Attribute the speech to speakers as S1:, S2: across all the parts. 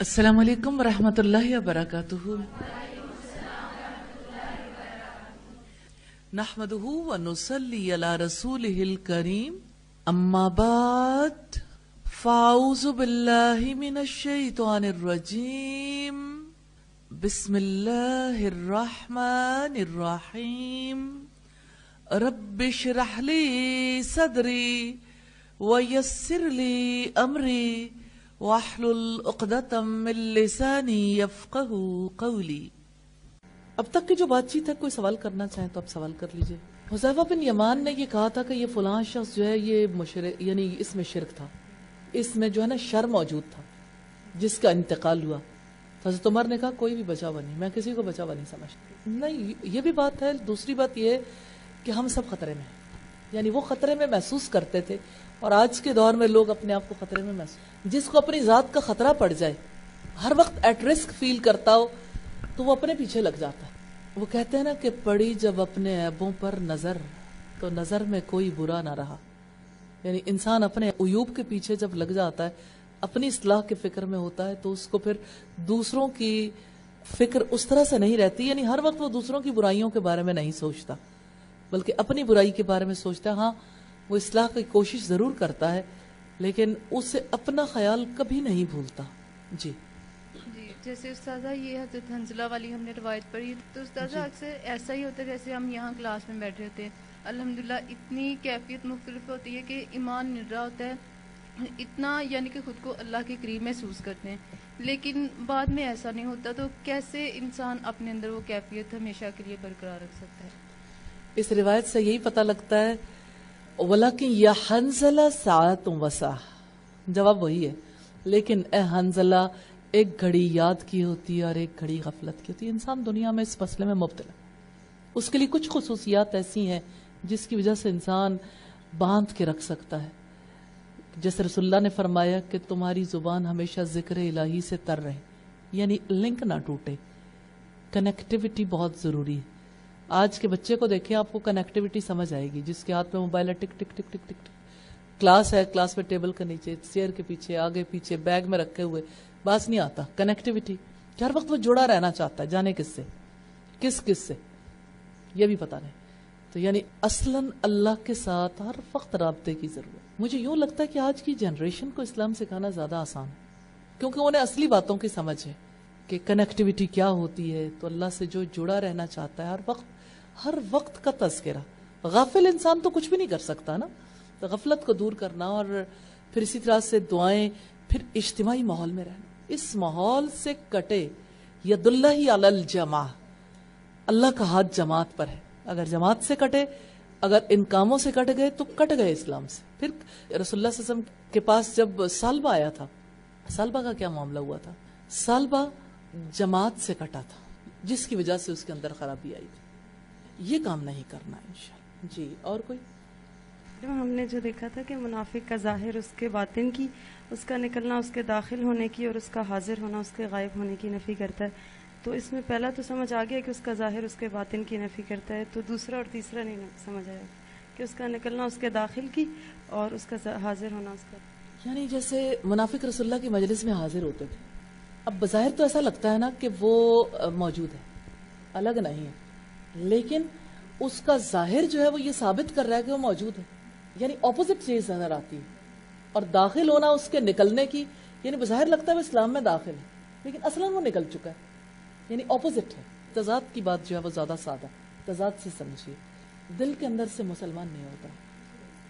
S1: السلام علیکم ورحمۃ اللہ وبرکاتہ. نحمده ونصلي على رسوله الكريم. اما بعد فاعوذ باللہ من الشیطان الرجیم. بسم اللہ الرحمن الرحیم. رب اشرح لي صدری ویسر لي امری واحلل عقدۃ من لسانی یفقہوا قولی. اب تک کی جو بات چیت ہے، کوئی سوال کرنا چاہیں تو آپ سوال کر لیجئے. حذیفہ بن یمان نے یہ کہا تھا کہ یہ فلاں شخص جو ہے یہ مشرک، یعنی اس میں شرک تھا، اس میں جو ہے نا شر موجود تھا جس کا انتقال ہوا. حضرت عمر نے کہا کوئی بھی بچا ہوا نہیں، میں کسی کو بچا ہوا نہیں سمجھتا. نہیں، یہ بھی بات ہے. دوسری بات یہ ہے کہ ہم سب خطرے میں ہیں، یعنی وہ خطرے میں محسوس کرتے تھے، اور آج کے دور میں لوگ اپنے آپ کو خطرے میں محسوس، جس کو اپنی ذات کا خطرہ پڑ جائے، ہر وقت ایٹ رسک فیل کرتا ہو، تو وہ اپنے پیچھے لگ جاتا ہے. وہ کہتے ہیں نا کہ پڑی جب اپنے عیبوں پر نظر تو نظر میں کوئی برا نہ رہا. یعنی انسان اپنے عیوب کے پیچھے جب لگ جاتا ہے، اپنی اصلاح کے فکر میں ہوتا ہے، تو اس کو پھر دوسروں کی فکر اس طرح سے نہیں رہتی. یعنی ہر وقت وہ دوسروں کی برائیوں کے بارے میں نہیں سوچتا، بلکہ اپنی برائی کے بارے میں سوچتا ہے. ہاں، وہ اصلاح کی کوشش ضرور کرتا ہے، لیکن اسے اپنا خیال کبھی نہیں بھولتا. جی
S2: جیسے استاذہ یہ حضرت حنزلہ والی ہم نے روایت پڑھی، تو استاذہ اکثر ایسا ہی ہوتا ہے جیسے ہم یہاں کلاس میں بیٹھے ہوتے ہیں، الحمدللہ اتنی کیفیت مختلف ہوتی ہے کہ ایمان مل رہا ہوتا ہے، اتنا یعنی کہ خود کو اللہ کے قریب محسوس کرتے ہیں، لیکن بعد میں ایسا نہیں ہوتا. تو کیسے انسان اپنے اندر وہ کیفیت ہمیشہ کے لیے برقرار رکھ سکتا ہے؟
S1: اس روایت سے یہی پتہ لگتا ہے. وَلَكِنْ يَا حَنزَلَ سَاعَةٌ وَسَاعَةٌ، جواب وہی ہے. لیکن اے حنزلہ، ایک گھڑی یاد کی ہوتی ہے اور ایک گھڑی غفلت کی ہوتی ہے. انسان دنیا میں اس مسئلے میں مبتلا، اس کے لیے کچھ خصوصیات ایسی ہیں جس کی وجہ سے انسان باندھ کے رکھ سکتا ہے. جیسے رسول اللہ نے فرمایا کہ تمہاری زبان ہمیشہ ذکر الہی سے تر رہے، یعنی لنک نہ ٹوٹے. کنیکٹیوٹی بہت ضروری ہے. آج کے بچے کو دیکھیں، آپ کو کنیکٹیوٹی سمجھ آئے گی. جس کے ہاتھ میں موبائل ہے، ٹک ٹک ٹک ٹک ٹک، کلاس ہے، کلاس میں ٹیبل کے نیچے، چیئر کے پیچھے، آگے پیچھے، بیگ میں رکھے ہوئے، باس نہیں آتا. کنیکٹیوٹی ہر وقت وہ جڑا رہنا چاہتا ہے، جانے کس سے، کس کس سے، یہ بھی پتا نہیں. تو یعنی اصلاً اللہ کے ساتھ ہر وقت رابطے کی ضرورت. مجھے یوں لگتا ہے کہ آج کی جنریشن کو اسلام سکھانا زیادہ آسان ہے، کیونکہ انہیں اصلی باتوں کی سمجھ ہے کہ کنیکٹیوٹی کیا ہوتی ہے. تو اللہ سے جو جڑا رہنا چاہتا ہے، ہر وقت کا تذکرہ. غافل انسان تو کچھ بھی نہیں کر سکتا نا. تو غفلت کو دور کرنا، اور پھر اسی طرح سے دعائیں، پھر اجتماعی ماحول میں رہنا. اس ماحول سے کٹے ید اللہ علی الجماع، اللہ کا ہاتھ جماعت پر ہے. اگر جماعت سے کٹے، اگر ان کاموں سے کٹ گئے تو کٹ گئے اسلام سے. پھر رسول اللہ صلی اللہ علیہ وسلم کے پاس جب سالبہ آیا تھا، سالبہ کا کیا معاملہ ہوا تھا؟ سالبہ جماعت سے کٹا تھا، جس کی وجہ سے اس کے اندر خرابی آئی تھی. یہ کام نہیں کرنا انشاءاللہ. جی اور کوئی؟
S3: ہم نے جو دیکھا تھا کہ منافق کا ظاہر اس کے باطن کی، اس کا نکلنا اس کے داخل ہونے کی، اور اس کا حاضر ہونا اس کے غائب ہونے کی نفی کرتا ہے. تو اس میں پہلا تو سمجھ آ گیا کہ اس کا ظاہر اس کے باطن کی نفی کرتا ہے. تو دوسرا اور تیسرا نہیں سمجھ آیا کہ اس کا نکلنا اس کے داخل کی اور اس کا حاضر ہونا اس کا.
S1: یعنی جیسے منافق رسول اللہ کی مجلس میں حاضر ہوتے تھے. اب بظاہر تو ایسا لگتا ہے نا کہ وہ موجود ہے، الگ نہیں ہے، لیکن اس کا ظاہر جو ہے وہ یہ ثابت کر رہا ہے کہ وہ موجود ہے. یعنی اپوزٹ چیز نظر آتی ہے. اور داخل ہونا اس کے نکلنے کی، یعنی بظاہر لگتا ہے وہ اسلام میں داخل ہے، لیکن اصلاً وہ نکل چکا ہے. یعنی اپوزٹ ہے. تضاد کی بات جو ہے وہ زیادہ سادہ، تضاد سے سمجھیے. دل کے اندر سے مسلمان نہیں ہوتا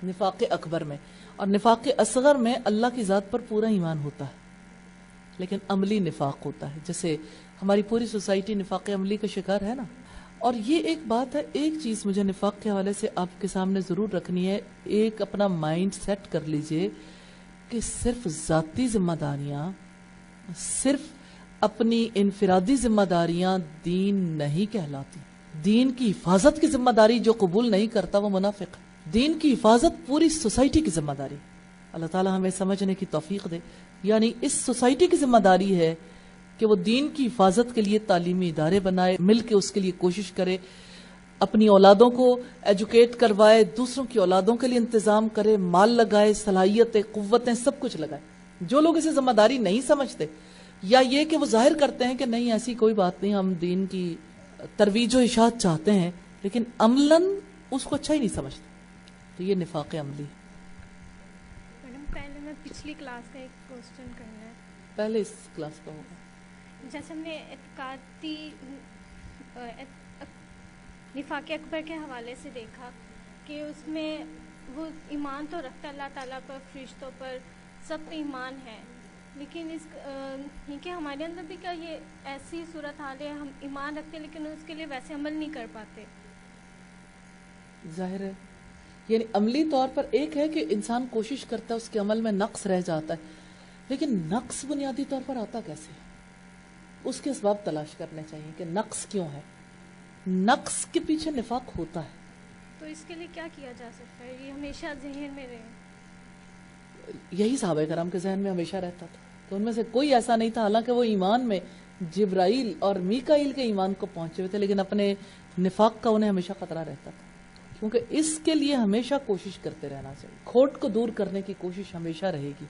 S1: نفاق اکبر میں، اور نفاق اصغر میں اللہ کی ذات پر پورا ایمان ہوتا ہے، لیکن عملی نفاق ہوتا ہے. جیسے ہماری پوری سوسائٹی نفاق عملی کا شکار ہے نا. اور یہ ایک بات ہے، ایک چیز مجھے نفاق کے حوالے سے آپ کے سامنے ضرور رکھنی ہے. ایک اپنا مائنڈ سیٹ کر لیجئے کہ صرف ذاتی ذمہ داریاں، صرف اپنی انفرادی ذمہ داریاں دین نہیں کہلاتی. دین کی حفاظت کی ذمہ داری جو قبول نہیں کرتا وہ منافق ہے. دین کی حفاظت پوری سوسائٹی کی ذمہ داری. اللہ تعالی ہمیں سمجھنے کی توفیق دے. یعنی اس سوسائٹی کی ذمہ داری ہے کہ وہ دین کی حفاظت کے لیے تعلیمی ادارے بنائے، مل کے اس کے لیے کوشش کرے، اپنی اولادوں کو ایجوکیٹ کروائے، دوسروں کی اولادوں کے لیے انتظام کرے، مال لگائے، صلاحیتیں، قوتیں، سب کچھ لگائے. جو لوگ اسے ذمہ داری نہیں سمجھتے یا یہ کہ وہ ظاہر کرتے ہیں کہ نہیں ایسی کوئی بات نہیں, ہم دین کی ترویج و اشاعت چاہتے ہیں, لیکن عملاً اس کو اچھا ہی نہیں سمجھتے. تو یہ نفاق عملی ہے.
S4: میڈم پہلے میں پچھلی کلاس کا ایک کوسچن کرنا ہے.
S1: پہلے اس کلاس کا ہوگا.
S4: جیسے ہم نے اعتقادی نفاق اکبر کے حوالے سے دیکھا کہ اس میں وہ ایمان تو رکھتا اللہ تعالیٰ پر, فرشتوں پر, سب پہ ایمان ہے, لیکن اس کہ ہمارے اندر بھی کیا یہ ایسی صورت حال ہے, ہم ایمان رکھتے لیکن اس کے لیے ویسے عمل نہیں کر پاتے.
S1: ظاہر ہے, یعنی عملی طور پر ایک ہے کہ انسان کوشش کرتا ہے, اس کے عمل میں نقص رہ جاتا ہے, لیکن نقص بنیادی طور پر آتا کیسے ہے؟ اس کے اسباب تلاش کرنے چاہیے کہ نقص کیوں ہے, نقص کے پیچھے نفاق ہوتا ہے.
S4: تو اس کے لیے کیا کیا جا سکتا ہے؟ یہ ہمیشہ ذہن میں رہے.
S1: یہی صحابہ کرام کے ذہن میں ہمیشہ رہتا تھا کہ ان میں سے کوئی ایسا نہیں تھا, حالانکہ وہ ایمان میں جبرائیل اور میکائیل کے ایمان کو پہنچے ہوئے تھے, لیکن اپنے نفاق کا انہیں ہمیشہ خطرہ رہتا تھا. کیونکہ اس کے لیے ہمیشہ کوشش کرتے رہنا چاہیے, کھوٹ کو دور کرنے کی کوشش ہمیشہ رہے گی.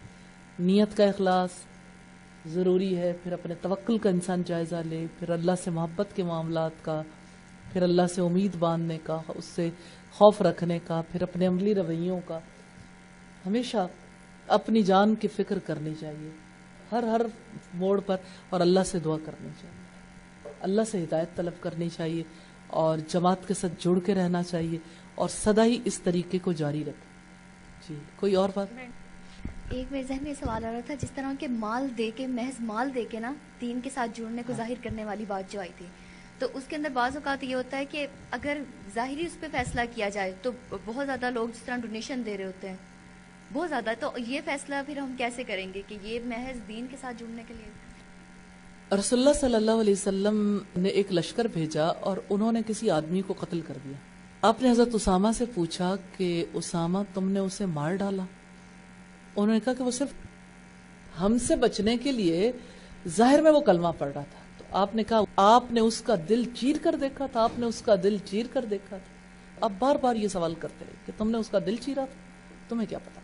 S1: نیت کا اخلاص ضروری ہے, پھر اپنے توکل کا انسان جائزہ لے, پھر اللہ سے محبت کے معاملات کا, پھر اللہ سے امید باندھنے کا, اس سے خوف رکھنے کا, پھر اپنے عملی رویوں کا. ہمیشہ اپنی جان کی فکر کرنی چاہیے ہر موڑ پر, اور اللہ سے دعا کرنی چاہیے, اللہ سے ہدایت طلب کرنی چاہیے, اور جماعت کے ساتھ جڑ کے رہنا چاہیے, اور سدا ہی اس طریقے کو جاری رکھیں. جی کوئی اور بات؟
S5: ایک میرے ذہن میں سوال آ رہا تھا, جس طرح کے مال دے کے, محض مال دے کے نا دین کے ساتھ جڑنے کو ظاہر کرنے والی بات جو آئی تھی, تو اس کے اندر بعض اوقات یہ ہوتا ہے کہ اگر ظاہری اس پہ فیصلہ کیا جائے تو بہت زیادہ لوگ جس طرح ڈونیشن دے رہے ہوتے ہیں بہت زیادہ, تو یہ فیصلہ پھر ہم کیسے کریں گے کہ یہ محض دین کے ساتھ جڑنے کے لیے؟
S1: رسول اللہ صلی اللہ علیہ وسلم نے ایک لشکر بھیجا اور انہوں نے کسی آدمی کو قتل کر دیا. آپ نے حضرت اسامہ سے پوچھا کہ اسامہ تم نے اسے مار ڈالا؟ انہوں نے کہا کہ وہ صرف ہم سے بچنے کے لیے ظاہر میں وہ کلمہ پڑھ رہا تھا. تو آپ نے کہا آپ نے اس کا دل چیر کر دیکھا تھا, آپ نے اس کا دل چیر کر دیکھا تھا. اب بار بار یہ سوال کرتے رہے کہ تم نے اس کا دل چیرا تھا, تمہیں کیا پتا.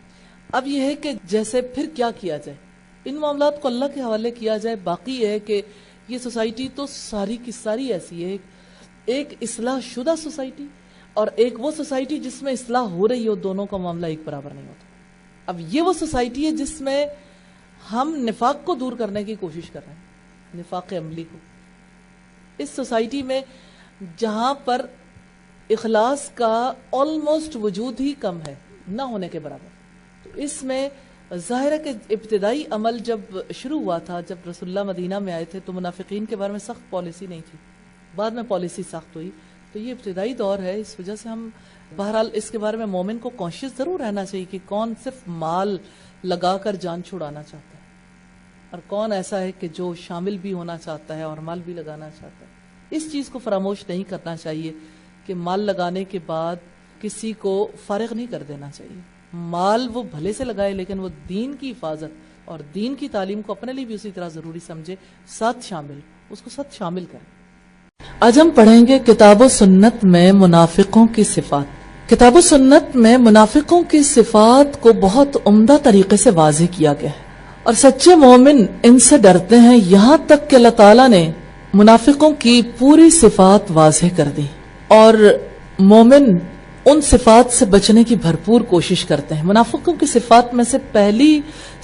S1: اب یہ ہے کہ جیسے پھر کیا کیا جائے, ان معاملات کو اللہ کے حوالے کیا جائے. باقی ہے کہ یہ سوسائٹی تو ساری کی ساری ایسی ہے, ایک اصلاح شدہ سوسائٹی اور ایک وہ سوسائٹی جس میں اصلاح ہو رہی ہو, دونوں کا معاملہ ایک برابر نہیں ہوتا. اب یہ وہ سوسائٹی ہے جس میں ہم نفاق کو دور کرنے کی کوشش کر رہے ہیں, نفاق عملی کو. اس سوسائٹی میں جہاں پر اخلاص کا آلموسٹ وجود ہی کم ہے, نہ ہونے کے برابر, تو اس میں ظاہر ہے کہ ابتدائی عمل جب شروع ہوا تھا, جب رسول اللہ مدینہ میں آئے تھے تو منافقین کے بارے میں سخت پالیسی نہیں تھی, بعد میں پالیسی سخت ہوئی. تو یہ ابتدائی دور ہے, اس وجہ سے ہم بہرحال اس کے بارے میں مومن کو کانشیس ضرور رہنا چاہیے کہ کون صرف مال لگا کر جان چھڑانا چاہتا ہے اور کون ایسا ہے کہ جو شامل بھی ہونا چاہتا ہے اور مال بھی لگانا چاہتا ہے. اس چیز کو فراموش نہیں کرنا چاہیے کہ مال لگانے کے بعد کسی کو فارغ نہیں کر دینا چاہیے. مال وہ بھلے سے لگائے, لیکن وہ دین کی حفاظت اور دین کی تعلیم کو اپنے لیے بھی اسی طرح ضروری سمجھے, ساتھ شامل, اس کو ساتھ شامل کریں. آج ہم پڑھیں گے کتاب و سنت میں منافقوں کی صفات. کتاب و سنت میں منافقوں کی صفات کو بہت عمدہ طریقے سے واضح کیا گیا ہے, اور سچے مومن ان سے ڈرتے ہیں, یہاں تک کہ اللہ تعالیٰ نے منافقوں کی پوری صفات واضح کر دی, اور مومن ان صفات سے بچنے کی بھرپور کوشش کرتے ہیں. منافقوں کی صفات میں سے پہلی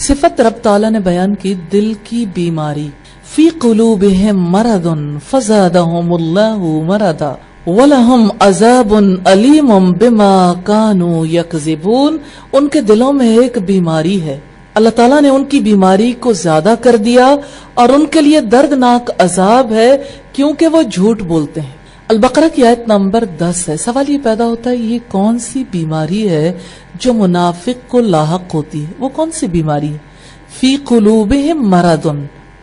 S1: صفت رب تعالیٰ نے بیان کی, دل کی بیماری. فی قلوبہم مرض فزادہم اللہ مرضا وَلَهُمْ عَذَابٌ عَلِيمٌ بِمَا كَانُوا يَكْذِبُونَ. ان کے دلوں میں ایک بیماری ہے, اللہ تعالیٰ نے ان کی بیماری کو زیادہ کر دیا اور ان کے لیے دردناک عذاب ہے کیونکہ وہ جھوٹ بولتے ہیں. البقرہ کی آیت نمبر 10 ہے. سوال یہ پیدا ہوتا ہے یہ کون سی بیماری ہے جو منافق کو لاحق ہوتی ہے؟ وہ کون سی بیماری ہے؟ فی قلوبہم مرض,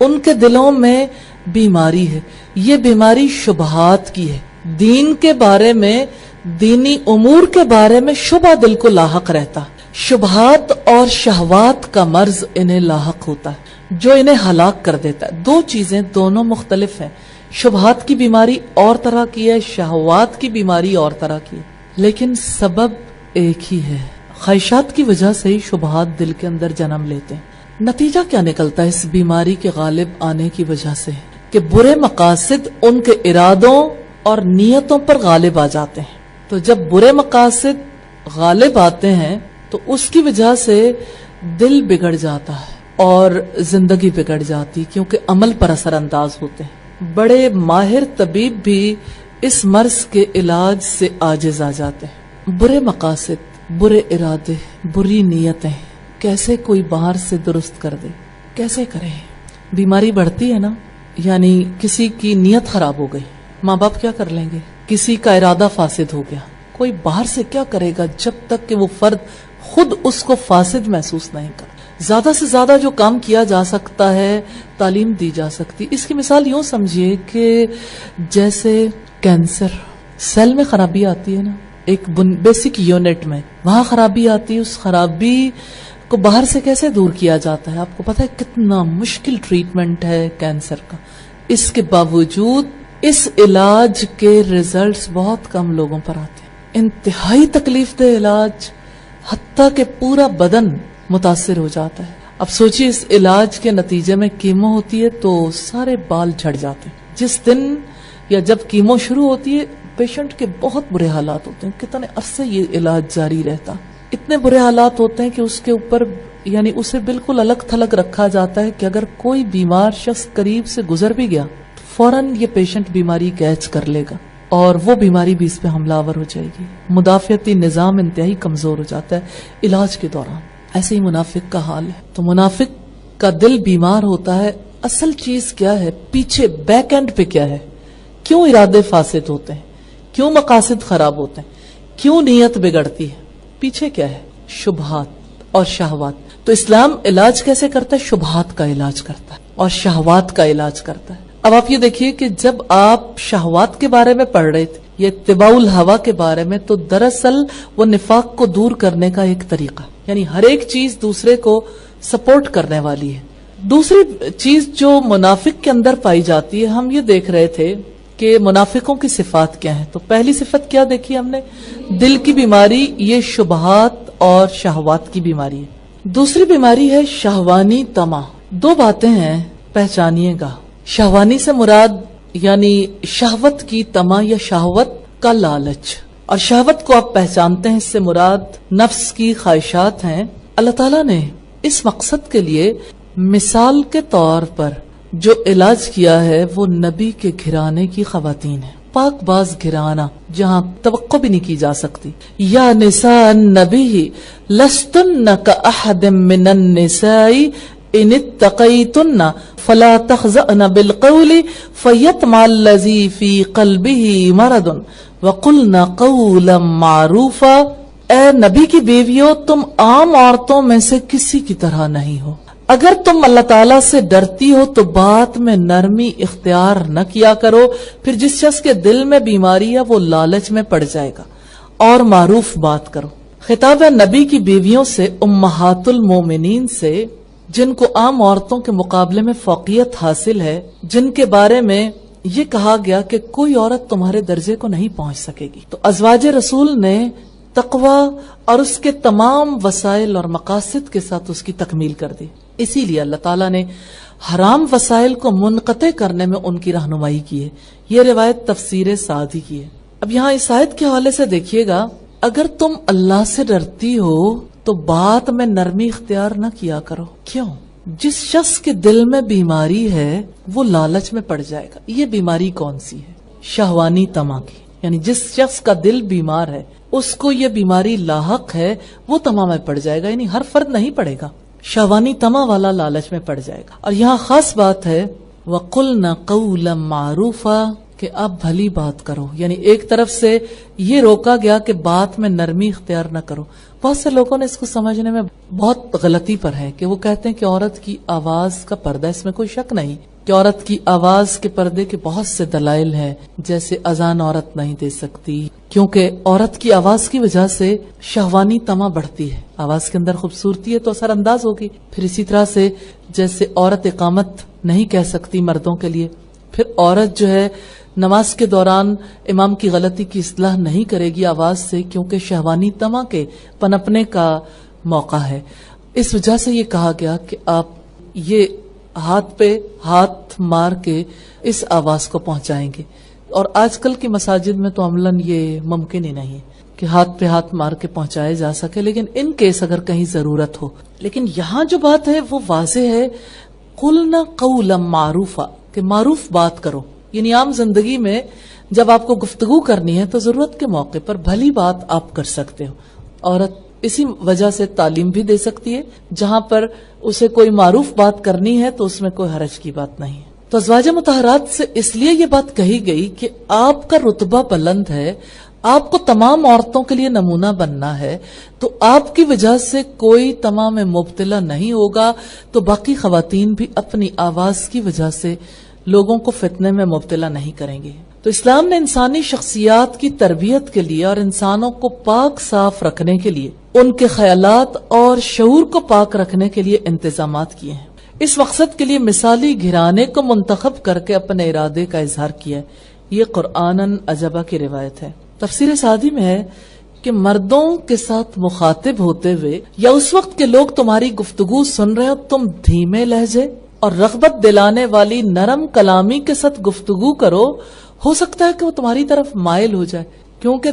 S1: ان کے دلوں میں بیماری ہے. یہ بیماری شبہات کی ہے, دین کے بارے میں, دینی امور کے بارے میں شبہ دل کو لاحق رہتا. شبہات اور شہوات کا مرض انہیں لاحق ہوتا ہے جو انہیں ہلاک کر دیتا ہے. دو چیزیں دونوں مختلف ہیں. شبہات کی بیماری اور طرح کی ہے, شہوات کی بیماری اور طرح کی ہے, لیکن سبب ایک ہی ہے. خواہشات کی وجہ سے ہی شبہات دل کے اندر جنم لیتے ہیں. نتیجہ کیا نکلتا ہے اس بیماری کے غالب آنے کی وجہ سے کہ برے مقاصد ان کے ارادوں اور نیتوں پر غالب آ جاتے ہیں. تو جب برے مقاصد غالب آتے ہیں تو اس کی وجہ سے دل بگڑ جاتا ہے اور زندگی بگڑ جاتی کیونکہ عمل پر اثر انداز ہوتے ہیں. بڑے ماہر طبیب بھی اس مرض کے علاج سے عاجز آ جاتے ہیں. برے مقاصد، برے ارادے، بری نیتیں کیسے کوئی باہر سے درست کر دے؟ کیسے کرے؟ بیماری بڑھتی ہے نا، یعنی کسی کی نیت خراب ہو گئی، ماں باپ کیا کر لیں گے؟ کسی کا ارادہ فاسد ہو گیا، کوئی باہر سے کیا کرے گا جب تک کہ وہ فرد خود اس کو فاسد محسوس نہیں کرے. زیادہ سے زیادہ جو کام کیا جا سکتا ہے، تعلیم دی جا سکتی. اس کی مثال یوں سمجھیے کہ جیسے کینسر، سیل میں خرابی آتی ہے نا، ایک بیسک یونٹ میں وہاں خرابی آتی ہے. اس خرابی کو باہر سے کیسے دور کیا جاتا ہے؟ آپ کو پتا ہے کتنا مشکل ٹریٹمنٹ ہے کینسر کا. اس کے باوجود اس علاج کے ریزلٹس بہت کم لوگوں پر آتے ہیں. انتہائی تکلیف دہ علاج، حتیٰ کہ پورا بدن متاثر ہو جاتا ہے. اب سوچیے اس علاج کے نتیجے میں کیمو ہوتی ہے تو سارے بال جھڑ جاتے ہیں. جس دن یا جب کیمو شروع ہوتی ہے پیشنٹ کے بہت برے حالات ہوتے ہیں. کتنے عرصے یہ علاج جاری رہتا، اتنے برے حالات ہوتے ہیں کہ اس کے اوپر یعنی اسے بالکل الگ تھلگ رکھا جاتا ہے کہ اگر کوئی بیمار شخص قریب سے گزر بھی گیا فوراً یہ پیشنٹ بیماری کیچ کر لے گا اور وہ بیماری بھی اس پہ حملہ آور ہو جائے گی. مدافعتی نظام انتہائی کمزور ہو جاتا ہے علاج کے دوران. ایسے ہی منافق کا حال ہے. تو منافق کا دل بیمار ہوتا ہے. اصل چیز کیا ہے؟ پیچھے بیک اینڈ پہ کیا ہے؟ کیوں ارادے فاسد ہوتے ہیں؟ کیوں مقاصد خراب ہوتے ہیں؟ کیوں نیت بگڑتی ہے؟ پیچھے کیا ہے؟ شبہات اور شہوات. تو اسلام علاج کیسے کرتا ہے؟ شبہات کا علاج کرتا ہے اور شہوات کا علاج کرتا ہے. اب آپ یہ دیکھیے کہ جب آپ شہوات کے بارے میں پڑھ رہے تھے یہ اتباع الہوا کے بارے میں، تو دراصل وہ نفاق کو دور کرنے کا ایک طریقہ، یعنی ہر ایک چیز دوسرے کو سپورٹ کرنے والی ہے. دوسری چیز جو منافق کے اندر پائی جاتی ہے، ہم یہ دیکھ رہے تھے کہ منافقوں کی صفات کیا ہیں. تو پہلی صفت کیا دیکھی ہم نے؟ دل کی بیماری، یہ شبہات اور شہوات کی بیماری ہے. دوسری بیماری ہے شہوانی طمع. دو باتیں ہیں، پہچانیے گا. شہوانی سے مراد یعنی شہوت کی طمع یا شہوت کا لالچ، اور شہوت کو آپ پہچانتے ہیں، اس سے مراد نفس کی خواہشات ہیں. اللہ تعالیٰ نے اس مقصد کے لیے مثال کے طور پر جو علاج کیا ہے وہ نبی کے گھرانے کی خواتین ہیں. پاک باز گھرانہ جہاں توقع بھی نہیں کی جا سکتی. یا نساء النبی لستن کاحد من النساء ان اتقیتن فلا تخزأن بالقول فیطمع الذی فی قلبہ مرض وقلن قولا معروفا. اے نبی کی بیویوں، تم عام عورتوں میں سے کسی کی طرح نہیں ہو. اگر تم اللہ تعالیٰ سے ڈرتی ہو تو بات میں نرمی اختیار نہ کیا کرو، پھر جس شخص کے دل میں بیماری ہے وہ لالچ میں پڑ جائے گا. اور معروف بات کرو. خطاب ہے نبی کی بیویوں سے، امہات المومنین سے، جن کو عام عورتوں کے مقابلے میں فوقیت حاصل ہے، جن کے بارے میں یہ کہا گیا کہ کوئی عورت تمہارے درجے کو نہیں پہنچ سکے گی. تو ازواج رسول نے تقوی اور اس کے تمام وسائل اور مقاصد کے ساتھ اس کی تکمیل کر دی. اسی لیے اللہ تعالیٰ نے حرام وسائل کو منقطع کرنے میں ان کی رہنمائی کی ہے. یہ روایت تفسیر سعدی کی ہے. اب یہاں اس آیت کے حوالے سے دیکھیے گا، اگر تم اللہ سے ڈرتی ہو تو بات میں نرمی اختیار نہ کیا کرو. کیوں؟ جس شخص کے دل میں بیماری ہے وہ لالچ میں پڑ جائے گا. یہ بیماری کون سی ہے؟ شہوانی طمع کی. یعنی جس شخص کا دل بیمار ہے اس کو یہ بیماری لاحق ہے، وہ طمع میں پڑ جائے گا. یعنی ہر فرد نہیں پڑے گا، شہوانی طمع والا لالچ میں پڑ جائے گا. اور یہاں خاص بات ہے وَقُلْنَ قَوْلًا مَعْرُوفًا، کہ آپ بھلی بات کرو. یعنی ایک طرف سے یہ روکا گیا کہ بات میں نرمی اختیار نہ کرو. بہت سے لوگوں نے اس کو سمجھنے میں بہت غلطی پر ہے کہ وہ کہتے ہیں کہ عورت کی آواز کا پردہ، اس میں کوئی شک نہیں کہ عورت کی آواز کے پردے کے بہت سے دلائل ہیں. جیسے اذان عورت نہیں دے سکتی کیونکہ عورت کی آواز کی وجہ سے شہوانی طمع بڑھتی ہے. آواز کے اندر خوبصورتی ہے تو اثر انداز ہوگی. پھر اسی طرح سے جیسے عورت اقامت نہیں کہہ سکتی مردوں کے لیے، پھر عورت جو ہے نماز کے دوران امام کی غلطی کی اصلاح نہیں کرے گی آواز سے، کیونکہ شہوانی طمع کے پنپنے کا موقع ہے. اس وجہ سے یہ کہا گیا کہ آپ یہ ہاتھ پہ ہاتھ مار کے اس آواز کو پہنچائیں گے. اور آج کل کی مساجد میں تو عملاً یہ ممکن ہی نہیں ہے کہ ہاتھ پہ ہاتھ مار کے پہنچائے جا سکے، لیکن ان کیس اگر کہیں ضرورت ہو. لیکن یہاں جو بات ہے وہ واضح ہے، قُلْنَا قَوْلًا مَعْرُوفًا، کہ معروف بات کرو. یعنی عام زندگی میں جب آپ کو گفتگو کرنی ہے تو ضرورت کے موقع پر بھلی بات آپ کر سکتے ہو. عورت اسی وجہ سے تعلیم بھی دے سکتی ہے، جہاں پر اسے کوئی معروف بات کرنی ہے تو اس میں کوئی حرج کی بات نہیں ہے. تو ازواج مطہرات سے اس لیے یہ بات کہی گئی کہ آپ کا رتبہ بلند ہے، آپ کو تمام عورتوں کے لیے نمونہ بننا ہے، تو آپ کی وجہ سے کوئی تمام مبتلا نہیں ہوگا، تو باقی خواتین بھی اپنی آواز کی وجہ سے لوگوں کو فتنے میں مبتلا نہیں کریں گے. تو اسلام نے انسانی شخصیات کی تربیت کے لیے اور انسانوں کو پاک صاف رکھنے کے لیے، ان کے خیالات اور شعور کو پاک رکھنے کے لیے انتظامات کیے ہیں. اس مقصد کے لیے مثالی گھرانے کو منتخب کر کے اپنے ارادے کا اظہار کیا ہے. یہ قرآناً عجبہ کی روایت ہے. تفسیر سعدی میں ہے کہ مردوں کے ساتھ مخاطب ہوتے ہوئے یا اس وقت کے لوگ تمہاری گفتگو سن رہے ہو، تم دھیمے لہجے اور رغبت دلانے والی نرم کلامی کے ساتھ گفتگو کرو. ہو سکتا ہے کہ وہ تمہاری طرف مائل ہو جائے، کیونکہ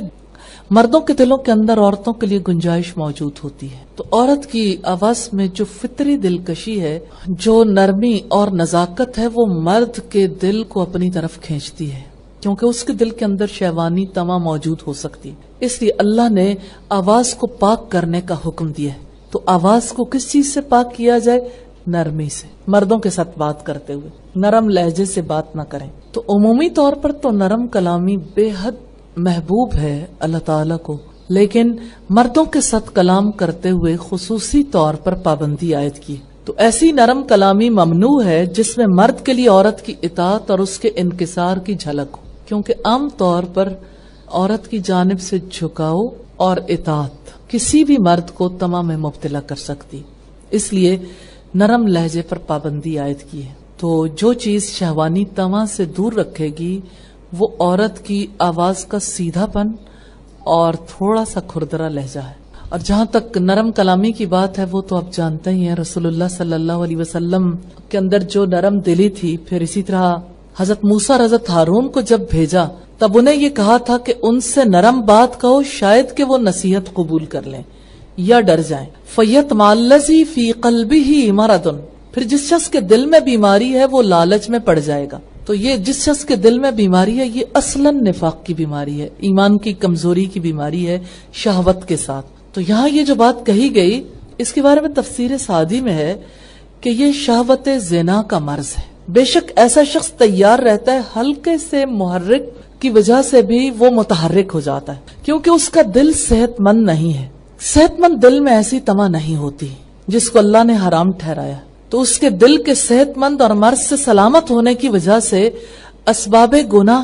S1: مردوں کے دلوں کے اندر عورتوں کے لیے گنجائش موجود ہوتی ہے. تو عورت کی آواز میں جو فطری دلکشی ہے، جو نرمی اور نزاکت ہے، وہ مرد کے دل کو اپنی طرف کھینچتی ہے، کیونکہ اس کے دل کے اندر شہوانی تما موجود ہو سکتی ہے. اس لیے اللہ نے آواز کو پاک کرنے کا حکم دیا ہے. تو آواز کو کس چیز سے پاک کیا جائے؟ نرمی سے. مردوں کے ساتھ بات کرتے ہوئے نرم لہجے سے بات نہ کریں. تو عمومی طور پر تو نرم کلامی بے حد محبوب ہے اللہ تعالیٰ کو، لیکن مردوں کے ساتھ کلام کرتے ہوئے خصوصی طور پر پابندی عائد کی. تو ایسی نرم کلامی ممنوع ہے جس میں مرد کے لیے عورت کی اطاعت اور اس کے انکسار کی جھلک ہو، کیونکہ عام طور پر عورت کی جانب سے جھکاؤ اور اطاعت کسی بھی مرد کو تمام میں مبتلا کر سکتی. اس لیے نرم لہجے پر پابندی عائد کی ہے. تو جو چیز شہوانی تما سے دور رکھے گی وہ عورت کی آواز کا سیدھا پن اور تھوڑا سا کھردرا لہجہ ہے. اور جہاں تک نرم کلامی کی بات ہے، وہ تو آپ جانتے ہی ہیں، رسول اللہ صلی اللہ علیہ وسلم کے اندر جو نرم دلی تھی. پھر اسی طرح حضرت موسیٰ اور حضرت ہارون کو جب بھیجا تب انہیں یہ کہا تھا کہ ان سے نرم بات کہو، شاید کہ وہ نصیحت قبول کر لیں یا ڈر جائیں. فَيَطْمَعَ الَّذِي فِي قَلْبِهِ مَرَضٌ، پھر جس شخص کے دل میں بیماری ہے وہ لالچ میں پڑ جائے گا. تو یہ جس شخص کے دل میں بیماری ہے، یہ اصلاً نفاق کی بیماری ہے، ایمان کی کمزوری کی بیماری ہے شہوت کے ساتھ. تو یہاں یہ جو بات کہی گئی، اس کے بارے میں تفسیر سعدی میں ہے کہ یہ شہوت زنا کا مرض ہے. بے شک ایسا شخص تیار رہتا ہے، ہلکے سے محرک کی وجہ سے بھی وہ متحرک ہو جاتا ہے، کیونکہ اس کا دل صحت مند نہیں ہے. صحت مند دل میں ایسی تما نہیں ہوتی جس کو اللہ نے حرام ٹھہرایا. تو اس کے دل کے صحت مند اور مرض سے سلامت ہونے کی وجہ سے اسباب گناہ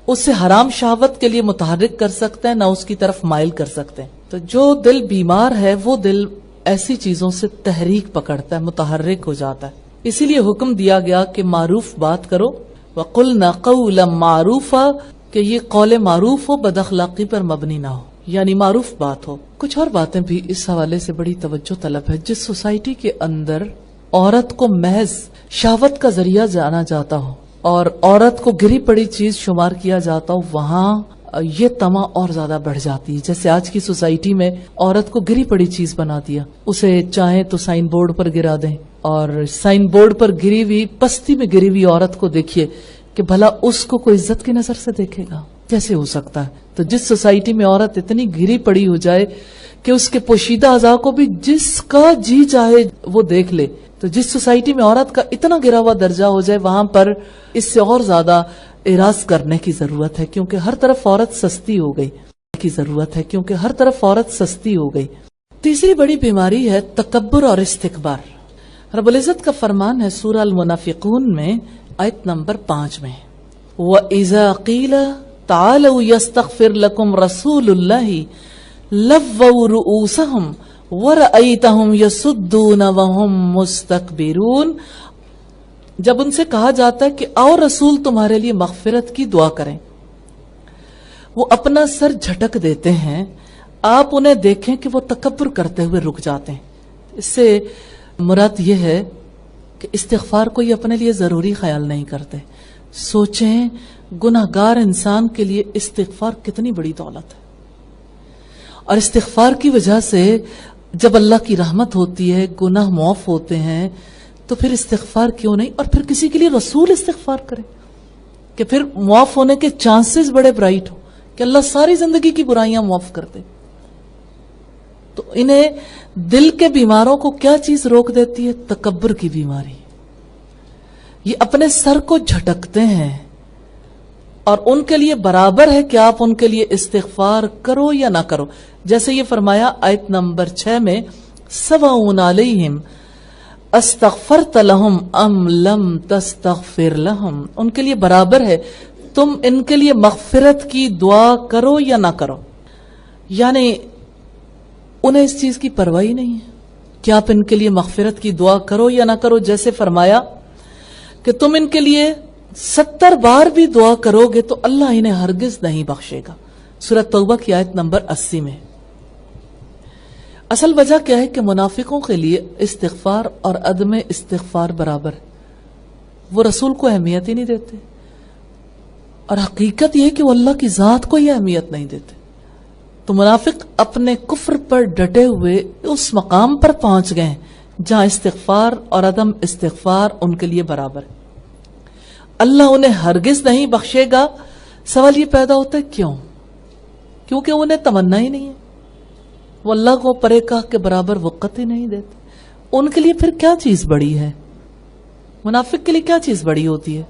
S1: اسے حرام شہوت کے لیے متحرک کر سکتے ہیں، نہ اس کی طرف مائل کر سکتے ہیں. تو جو دل بیمار ہے وہ دل ایسی چیزوں سے تحریک پکڑتا ہے، متحرک ہو جاتا ہے. اسی لیے حکم دیا گیا کہ معروف بات کرو. وَقُلْنَا قَوْلًا مَعْرُوفًا، کہ یہ قول معروف ہو، بد اخلاقی پر مبنی نہ ہو، یعنی معروف بات ہو. کچھ اور باتیں بھی اس حوالے سے بڑی توجہ طلب ہے. جس سوسائٹی کے اندر عورت کو محض شہوت کا ذریعہ جانا جاتا ہو اور عورت کو گری پڑی چیز شمار کیا جاتا ہو، وہاں یہ تما اور زیادہ بڑھ جاتی ہے. جیسے آج کی سوسائٹی میں عورت کو گری پڑی چیز بنا دیا، اسے چاہیں تو سائن بورڈ پر گرا دیں، اور سائن بورڈ پر گری ہوئی، پستی میں گری ہوئی عورت کو دیکھیے کہ بھلا اس کو کوئی عزت کی نظر سے دیکھے گا؟ کیسے ہو سکتا ہے؟ تو جس سوسائٹی میں عورت اتنی گری پڑی ہو جائے کہ اس کے پوشیدہ اعضاء کو بھی جس کا جی چاہے وہ دیکھ لے، تو جس سوسائٹی میں عورت کا اتنا گرا ہوا درجہ ہو جائے، وہاں پر اس سے اور زیادہ اعراض کرنے کی ضرورت ہے، کیونکہ ہر طرف عورت سستی ہو گئی کی ضرورت ہے کیونکہ ہر طرف عورت سستی ہو گئی. تیسری بڑی بیماری ہے تکبر اور استکبار. رب العزت کا فرمان ہے سورہ المنافقون میں آیت نمبر 5 میں، وَإِذَا قِيلَ تَعَالَوْا يَسْتَغْفِرْ لَكُمْ رَسُولُ اللَّهِ لَوَّوْا رُؤُوسَهُمْ وَرَأَيْتَهُمْ يَصُدُّونَ وَهُمْ مُسْتَكْبِرُونَ. جب ان سے کہا جاتا ہے کہ آؤ رسول تمہارے لیے مغفرت کی دعا کریں، وہ اپنا سر جھٹک دیتے ہیں. آپ انہیں دیکھیں کہ وہ تکبر کرتے ہوئے رک جاتے ہیں. اس سے مراد یہ ہے کہ استغفار کو یہ اپنے لیے ضروری خیال نہیں کرتے. سوچیں گناہگار انسان کے لیے استغفار کتنی بڑی دولت ہے، اور استغفار کی وجہ سے جب اللہ کی رحمت ہوتی ہے، گناہ معاف ہوتے ہیں، تو پھر استغفار کیوں نہیں؟ اور پھر کسی کے لیے رسول استغفار کرے کہ پھر معاف ہونے کے چانسز بڑے برائٹ ہو کہ اللہ ساری زندگی کی برائیاں معاف کر دے. تو انہیں دل کے بیماروں کو کیا چیز روک دیتی ہے؟ تکبر کی بیماری. یہ اپنے سر کو جھٹکتے ہیں، اور ان کے لیے برابر ہے کہ آپ ان کے لیے استغفار کرو یا نہ کرو. جیسے یہ فرمایا آیت نمبر 6 میں، سواء علیہم استغفرت لہم ام لم تستغفر لہم. ان کے لیے برابر ہے تم ان کے لیے مغفرت کی دعا کرو یا نہ کرو. یعنی انہیں اس چیز کی پرواہ نہیں ہے کہ آپ ان کے لیے مغفرت کی دعا کرو یا نہ کرو. جیسے فرمایا کہ تم ان کے لیے 70 بار بھی دعا کرو گے تو اللہ انہیں ہرگز نہیں بخشے گا. سورۃ توبہ کی آیت نمبر 80 میں. اصل وجہ کیا ہے کہ منافقوں کے لیے استغفار اور عدم استغفار برابر ہے. وہ رسول کو اہمیت ہی نہیں دیتے، اور حقیقت یہ ہے کہ وہ اللہ کی ذات کو ہی اہمیت نہیں دیتے. تو منافق اپنے کفر پر ڈٹے ہوئے اس مقام پر پہنچ گئے جہاں استغفار اور عدم استغفار ان کے لیے برابر ہے. اللہ انہیں ہرگز نہیں بخشے گا. سوال یہ پیدا ہوتا ہے کیوں؟ کیونکہ انہیں تمنا ہی نہیں ہے. وہ اللہ کو پرے کہا کے برابر وقت ہی نہیں دیتے. ان کے لیے پھر کیا چیز بڑی ہے؟ منافق کے لیے کیا چیز بڑی ہوتی ہے؟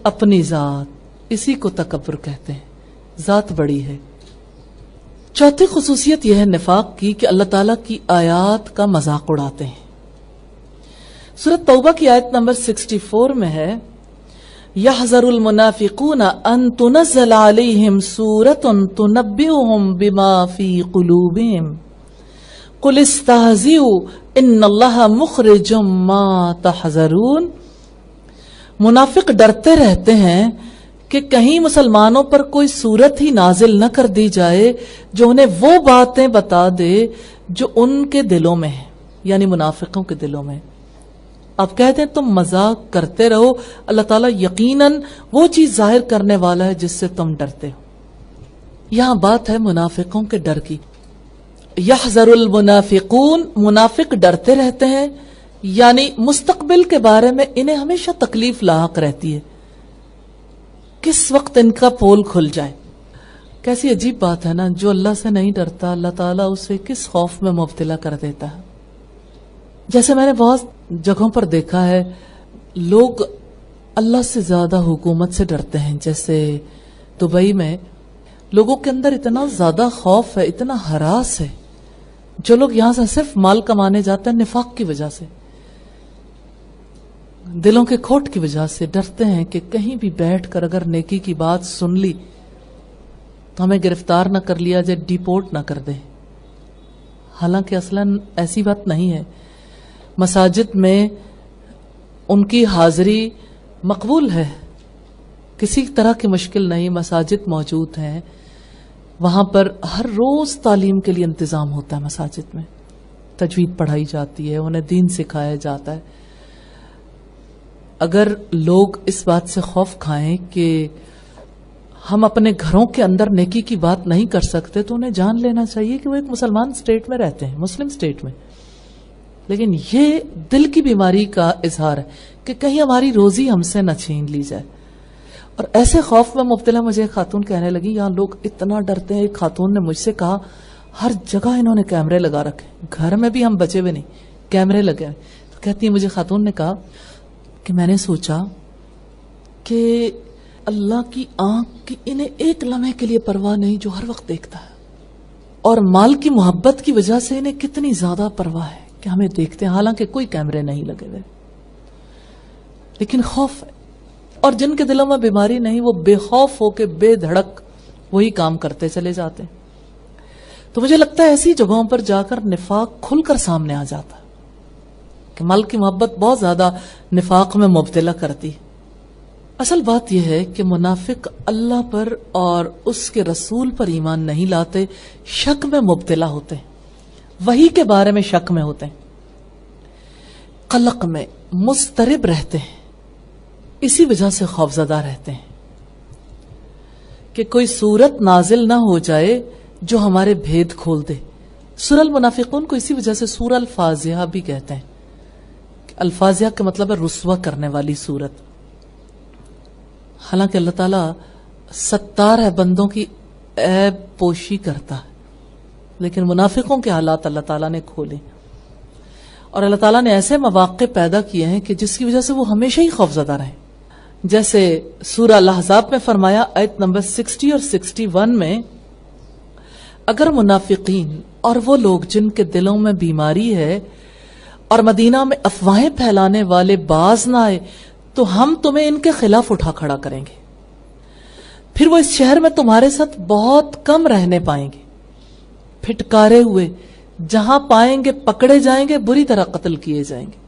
S1: اپنی ذات. اسی کو تکبر کہتے ہیں، ذات بڑی ہے. چوتھی خصوصیت یہ ہے نفاق کی کہ اللہ تعالیٰ کی آیات کا مذاق اڑاتے ہیں. سورۃ توبہ کی آیت نمبر 64 میں ہے، يَحْذَرُ الْمُنَافِقُونَ أَن تُنَزَّلَ عَلَيْهِمْ سُورَةٌ تُنَبِّئُهُم بِمَا فِي قُلُوبِهِمْ قُلِ اسْتَهْزِئُوا إِنَّ اللَّهَ مُخْرِجٌ مَا تَحْذَرُونَ. منافق ڈرتے رہتے ہیں کہ کہیں مسلمانوں پر کوئی صورت ہی نازل نہ کر دی جائے جو انہیں وہ باتیں بتا دے جو ان کے دلوں میں ہیں، یعنی منافقوں کے دلوں میں. آپ کہتے ہیں تم مذاق کرتے رہو، اللہ تعالیٰ یقیناً وہ چیز ظاہر کرنے والا ہے جس سے تم ڈرتے ہو. یہاں بات ہے منافقوں کے ڈر کی. یحذر المنافقون، منافق ڈرتے رہتے ہیں، یعنی مستقبل کے بارے میں انہیں ہمیشہ تکلیف لاحق رہتی ہے، کس وقت ان کا پول کھل جائے. کیسی عجیب بات ہے نا، جو اللہ سے نہیں ڈرتا اللہ تعالیٰ اسے کس خوف میں مبتلا کر دیتا ہے. جیسے میں نے بہت جگہوں پر دیکھا ہے لوگ اللہ سے زیادہ حکومت سے ڈرتے ہیں. جیسے دبئی میں لوگوں کے اندر اتنا زیادہ خوف ہے، اتنا ہراس ہے. جو لوگ یہاں سے صرف مال کمانے جاتے ہیں نفاق کی وجہ سے، دلوں کے کھوٹ کی وجہ سے ڈرتے ہیں کہ کہیں بھی بیٹھ کر اگر نیکی کی بات سن لی تو ہمیں گرفتار نہ کر لیا جائے، ڈیپورٹ نہ کر دے. حالانکہ اصلاً ایسی بات نہیں ہے. مساجد میں ان کی حاضری مقبول ہے، کسی طرح کی مشکل نہیں. مساجد موجود ہیں، وہاں پر ہر روز تعلیم کے لیے انتظام ہوتا ہے. مساجد میں تجوید پڑھائی جاتی ہے، انہیں دین سکھایا جاتا ہے. اگر لوگ اس بات سے خوف کھائیں کہ ہم اپنے گھروں کے اندر نیکی کی بات نہیں کر سکتے تو انہیں جان لینا چاہیے کہ وہ ایک مسلمان اسٹیٹ میں رہتے ہیں، مسلم اسٹیٹ میں. لیکن یہ دل کی بیماری کا اظہار ہے کہ کہیں ہماری روزی ہم سے نہ چھین لی جائے. اور ایسے خوف میں مبتلا مجھے ایک خاتون کہنے لگی یہاں لوگ اتنا ڈرتے ہیں. ایک خاتون نے مجھ سے کہا ہر جگہ انہوں نے کیمرے لگا رکھے، گھر میں بھی ہم بچے ہوئے نہیں، کیمرے لگے ہوئے. تو کہتی ہے مجھے خاتون نے کہا کہ میں نے سوچا کہ اللہ کی آنکھ کی انہیں ایک لمحے کے لیے پرواہ نہیں جو ہر وقت دیکھتا ہے، اور مال کی محبت کی وجہ سے انہیں کتنی زیادہ پرواہ ہے کہ ہمیں دیکھتے ہیں حالانکہ کوئی کیمرے نہیں لگے ہوئے، لیکن خوف ہے. اور جن کے دلوں میں بیماری نہیں وہ بے خوف ہو کے بے دھڑک وہی کام کرتے چلے جاتے ہیں. تو مجھے لگتا ہے ایسی جگہوں پر جا کر نفاق کھل کر سامنے آ جاتا ہے کہ مال کی محبت بہت زیادہ نفاق میں مبتلا کرتی. اصل بات یہ ہے کہ منافق اللہ پر اور اس کے رسول پر ایمان نہیں لاتے، شک میں مبتلا ہوتے ہیں. وحی کے بارے میں شک میں ہوتے ہیں، قلق میں مضطرب رہتے ہیں، اسی وجہ سے خوفزدہ رہتے ہیں کہ کوئی صورت نازل نہ ہو جائے جو ہمارے بھید کھول دے. سورہ المنافقون کو اسی وجہ سے سورہ الفاضحہ بھی کہتے ہیں. الفاضحہ کا مطلب ہے رسوا کرنے والی سورت. حالانکہ اللہ تعالیٰ ستار ہے، بندوں کی عیب پوشی کرتا ہے، لیکن منافقوں کے حالات اللہ تعالیٰ نے کھولے، اور اللہ تعالیٰ نے ایسے مواقع پیدا کیے ہیں کہ جس کی وجہ سے وہ ہمیشہ ہی خوفزدہ رہیں. جیسے سورہ الاحزاب میں فرمایا آیت نمبر 60 اور 61 میں، اگر منافقین اور وہ لوگ جن کے دلوں میں بیماری ہے اور مدینہ میں افواہیں پھیلانے والے باز نہ آئے تو ہم تمہیں ان کے خلاف اٹھا کھڑا کریں گے، پھر وہ اس شہر میں تمہارے ساتھ بہت کم رہنے پائیں گے، پھٹکارے ہوئے جہاں پائیں گے پکڑے جائیں گے، بری طرح قتل کیے جائیں گے.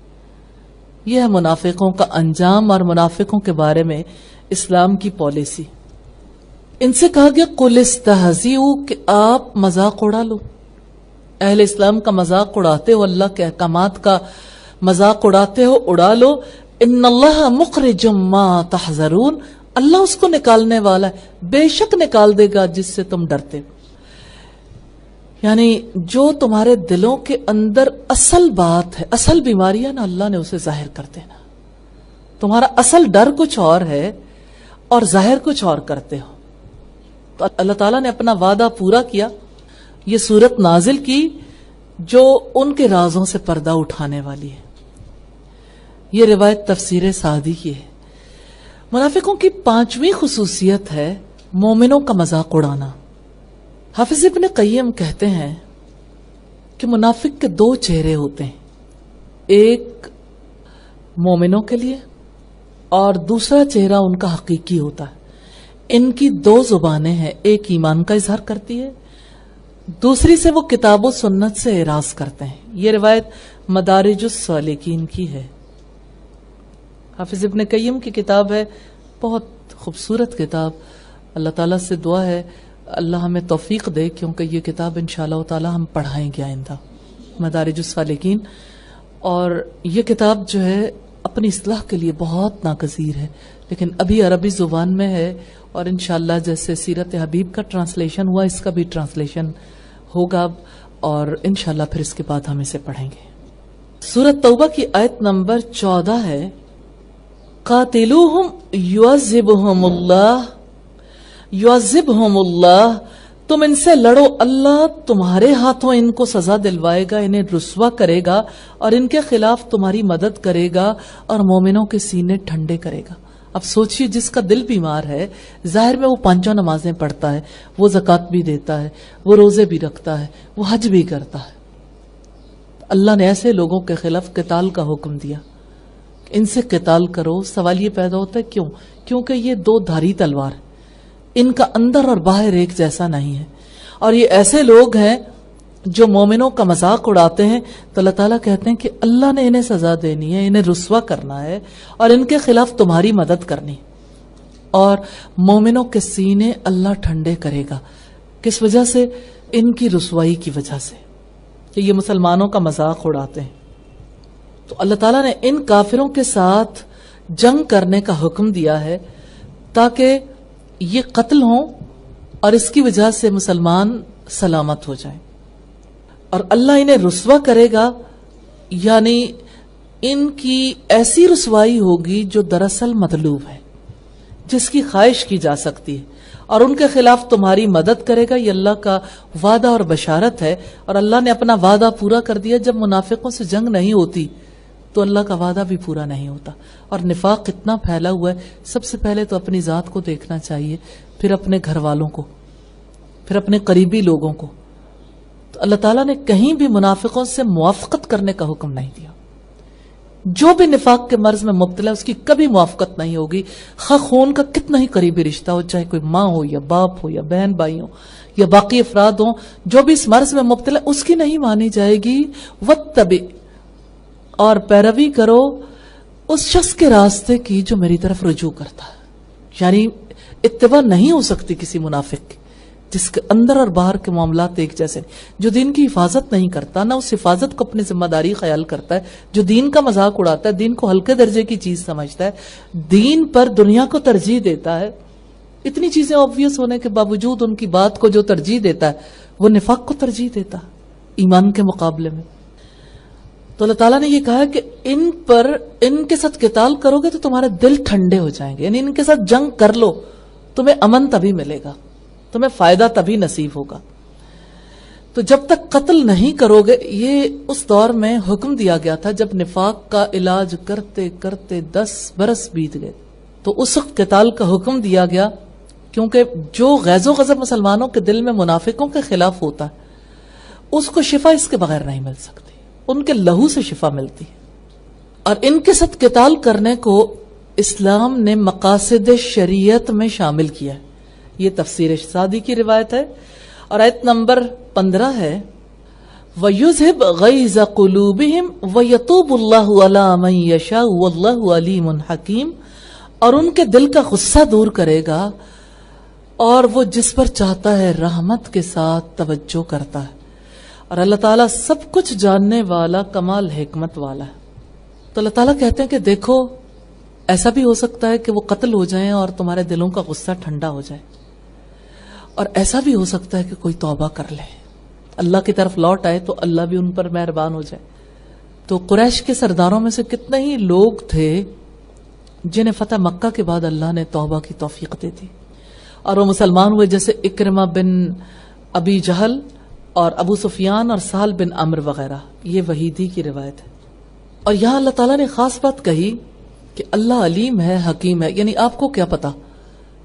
S1: یہ ہے منافقوں کا انجام اور منافقوں کے بارے میں اسلام کی پالیسی. ان سے کہا گیا قل استہزئوا کہ آپ مذاق اڑا لو. اہل اسلام کا مذاق اڑاتے ہو، اللہ کے احکامات کا مذاق اڑاتے ہو، اڑا لو. ان اللہ مخرج ما تحذرون، اللہ اس کو نکالنے والا ہے، بے شک نکال دے گا جس سے تم ڈرتے ہو. یعنی جو تمہارے دلوں کے اندر اصل بات ہے، اصل بیماری ہے نا، اللہ نے اسے ظاہر کر دینا. تمہارا اصل ڈر کچھ اور ہے اور ظاہر کچھ اور کرتے ہو. تو اللہ تعالیٰ نے اپنا وعدہ پورا کیا، یہ سورت نازل کی جو ان کے رازوں سے پردہ اٹھانے والی ہے. یہ روایت تفسیر سعدی کی ہے. منافقوں کی 5ویں خصوصیت ہے مومنوں کا مذاق اڑانا. حافظ ابن قیم کہتے ہیں کہ منافق کے 2 چہرے ہوتے ہیں، ایک مومنوں کے لیے اور دوسرا چہرہ ان کا حقیقی ہوتا ہے. ان کی 2 زبانیں ہیں، ایک ایمان کا اظہار کرتی ہے، دوسری سے وہ کتاب و سنت سے اعراض کرتے ہیں. یہ روایت مدارج السالکین کی ہے. حافظ ابن قیم کی کتاب ہے، بہت خوبصورت کتاب. اللہ تعالیٰ سے دعا ہے اللہ ہمیں توفیق دے، کیونکہ یہ کتاب انشاءاللہ تعالی ہم پڑھائیں گے آئندہ، مدارج السالکین. اور یہ کتاب جو ہے اپنی اصلاح کے لیے بہت ناگزیر ہے، لیکن ابھی عربی زبان میں ہے، اور انشاءاللہ جیسے سیرت حبیب کا ٹرانسلیشن ہوا اس کا بھی ٹرانسلیشن ہوگا، اور انشاءاللہ پھر اس کے بعد ہم اسے پڑھیں گے. سورۃ توبہ کی آیت نمبر 14 ہے، قاتلوہم یعذبہم اللہ یعذبہم اللہ، تم ان سے لڑو، اللہ تمہارے ہاتھوں ان کو سزا دلوائے گا، انہیں رسوا کرے گا اور ان کے خلاف تمہاری مدد کرے گا اور مومنوں کے سینے ٹھنڈے کرے گا. اب سوچئے جس کا دل بیمار ہے، ظاہر میں وہ 5 نمازیں پڑھتا ہے، وہ زکوٰۃ بھی دیتا ہے، وہ روزے بھی رکھتا ہے، وہ حج بھی کرتا ہے، اللہ نے ایسے لوگوں کے خلاف قتال کا حکم دیا، ان سے قتال کرو. سوال یہ پیدا ہوتا ہے کیوں؟ کیونکہ یہ 2 دھاری تلوار ہے، ان کا اندر اور باہر ایک جیسا نہیں ہے، اور یہ ایسے لوگ ہیں جو مومنوں کا مذاق اڑاتے ہیں. تو اللہ تعالیٰ کہتے ہیں کہ اللہ نے انہیں سزا دینی ہے، انہیں رسوا کرنا ہے اور ان کے خلاف تمہاری مدد کرنی، اور مومنوں کے سینے اللہ ٹھنڈے کرے گا. کس وجہ سے؟ ان کی رسوائی کی وجہ سے کہ یہ مسلمانوں کا مذاق اڑاتے ہیں. تو اللہ تعالیٰ نے ان کافروں کے ساتھ جنگ کرنے کا حکم دیا ہے تاکہ یہ قتل ہوں اور اس کی وجہ سے مسلمان سلامت ہو جائیں. اور اللہ انہیں رسوا کرے گا، یعنی ان کی ایسی رسوائی ہوگی جو دراصل مطلوب ہے، جس کی خواہش کی جا سکتی ہے، اور ان کے خلاف تمہاری مدد کرے گا. یہ اللہ کا وعدہ اور بشارت ہے، اور اللہ نے اپنا وعدہ پورا کر دیا. جب منافقوں سے جنگ نہیں ہوتی تو اللہ کا وعدہ بھی پورا نہیں ہوتا. اور نفاق کتنا پھیلا ہوا ہے. سب سے پہلے تو اپنی ذات کو دیکھنا چاہیے، پھر اپنے گھر والوں کو، پھر اپنے قریبی لوگوں کو. تو اللہ تعالیٰ نے کہیں بھی منافقوں سے موافقت کرنے کا حکم نہیں دیا. جو بھی نفاق کے مرض میں مبتلا ہے اس کی کبھی موافقت نہیں ہوگی، خواہ خون کا کتنا ہی قریبی رشتہ ہو، چاہے کوئی ماں ہو یا باپ ہو یا بہن بھائی ہو یا باقی افراد ہوں، جو بھی اس مرض میں مبتلا اس کی نہیں مانی جائے گی. واتبع، اور پیروی کرو اس شخص کے راستے کی جو میری طرف رجوع کرتا ہے. یعنی اتباع نہیں ہو سکتی کسی منافق کی، جس کے اندر اور باہر کے معاملات ایک جیسے نہیں، جو دین کی حفاظت نہیں کرتا، نہ اس حفاظت کو اپنی ذمہ داری خیال کرتا ہے، جو دین کا مذاق اڑاتا ہے، دین کو ہلکے درجے کی چیز سمجھتا ہے، دین پر دنیا کو ترجیح دیتا ہے، اتنی چیزیں آبویس ہونے کے باوجود ان کی بات کو جو ترجیح دیتا ہے وہ نفاق کو ترجیح دیتا ہے ایمان کے مقابلے میں. تو اللہ تعالیٰ نے یہ کہا کہ ان کے ساتھ قتال کرو گے تو تمہارے دل ٹھنڈے ہو جائیں گے، یعنی ان کے ساتھ جنگ کر لو، تمہیں امن تبھی ملے گا، تمہیں فائدہ تبھی نصیب ہوگا. تو جب تک قتل نہیں کرو گے، یہ اس دور میں حکم دیا گیا تھا جب نفاق کا علاج کرتے کرتے 10 برس بیت گئے، تو اس وقت قتال کا حکم دیا گیا، کیونکہ جو غیظ و غضب مسلمانوں کے دل میں منافقوں کے خلاف ہوتا ہے اس کو شفا اس کے بغیر نہیں مل سکتی، ان کے لہو سے شفا ملتی ہے. اور ان کے ساتھ قتال کرنے کو اسلام نے مقاصد شریعت میں شامل کیا ہے. یہ تفسیر سعدی کی روایت ہے اور آیت نمبر 15 ہے وَيُذْهِبْ غَيْظَ قُلُوبِهِمْ وَيَتُوبُ اللَّهُ عَلَى مَن يَشَاءُ وَاللَّهُ عَلِيمٌ حَكِيمٌ. اور ان کے دل کا غصہ دور کرے گا اور وہ جس پر چاہتا ہے رحمت کے ساتھ توجہ کرتا ہے، اور اللہ تعالیٰ سب کچھ جاننے والا کمال حکمت والا ہے. تو اللہ تعالیٰ کہتے ہیں کہ دیکھو ایسا بھی ہو سکتا ہے کہ وہ قتل ہو جائیں اور تمہارے دلوں کا غصہ ٹھنڈا ہو جائے، اور ایسا بھی ہو سکتا ہے کہ کوئی توبہ کر لے، اللہ کی طرف لوٹ آئے تو اللہ بھی ان پر مہربان ہو جائے. تو قریش کے سرداروں میں سے کتنے ہی لوگ تھے جنہیں فتح مکہ کے بعد اللہ نے توبہ کی توفیق دے دی اور وہ مسلمان ہوئے، جیسے اکرمہ بن ابی جہل اور ابو سفیان اور سہل بن عمرو وغیرہ. یہ وحیدی کی روایت ہے. اور یہاں اللہ تعالیٰ نے خاص بات کہی کہ اللہ علیم ہے، حکیم ہے، یعنی آپ کو کیا پتا